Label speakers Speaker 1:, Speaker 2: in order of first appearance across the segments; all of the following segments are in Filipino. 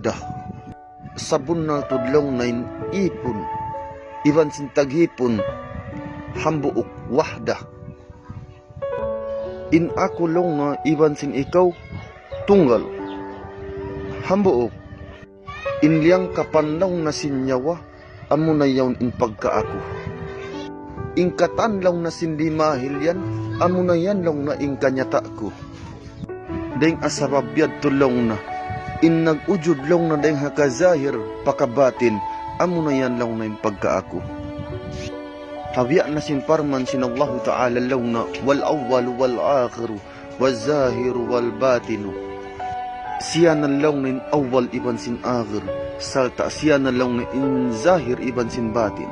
Speaker 1: wahda. Sabon na tudlong na ipon, iban sin taghipon, hambuok wahda. In ako long na iban sin ikaw, tunggal, hambuok. Inliyang kapanlaw na sinyawa, amo na yawn in pagkaako. Ingkatan lang na sindi mahilyan, amo na yan lang na ingkanyata ko. Deng asababyad tulong na, in nag-ujud lang na deng hakazahir pakabatin, amo na yan lang na yung pagkaako. Habiya na sinparman sinallahu ta'ala lang na wal awwal wal akhiru wal zahiru wal batinu. Siya na lang na yung awwal iban sin akhir, salta siya na lang na yung zahir iban sin batin.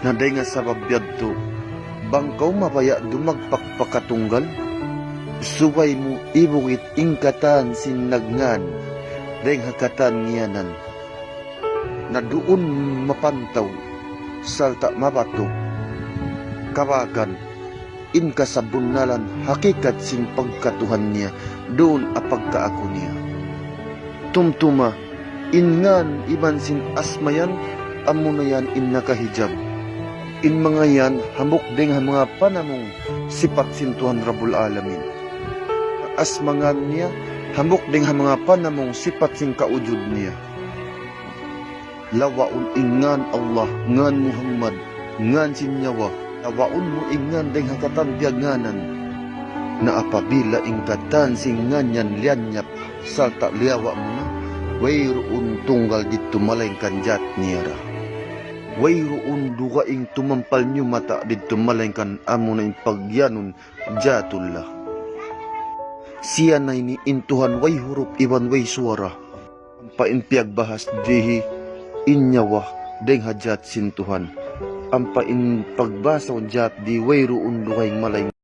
Speaker 1: Naday nga sababyad to, bangkaw mapaya dumagpakpakatunggal, suway mo ibungit ingkatan sinagngan, dahing hakatan niyanan, na doon mapantaw, salta mabato, kawagan, inkasabunalan, hakikat sin pagkatuhan niya, doon apagkaako niya. Tumtuma, ingan iban sin asmayan, amo na yan in nakahijab. In mga yan, hamok ding mga panamong sipat sintuhan Rabbul Alamin. Asmangan niya, hamok ding mga panamong sipat sin kaujud niya. Lawaun ingan Allah, ngan Muhammad, ngan sinyawa, lawaun mo ingan ding hakatan biaganan. Na apabila ingkatan singan yan lianyap, salta liawa mo na, wayroon tunggal dito malaykan jat niyara. Wayroon dugaing tumampal nyo mata dito malaykan amo na yung pagyanon jatullah. Siya na iniintuhan way huruf iban way suara. Ang painpiag bahas dihi inyawa deng hajat sintuhan. Ang pain pagbasaw jat di wayroon dugaing malaykan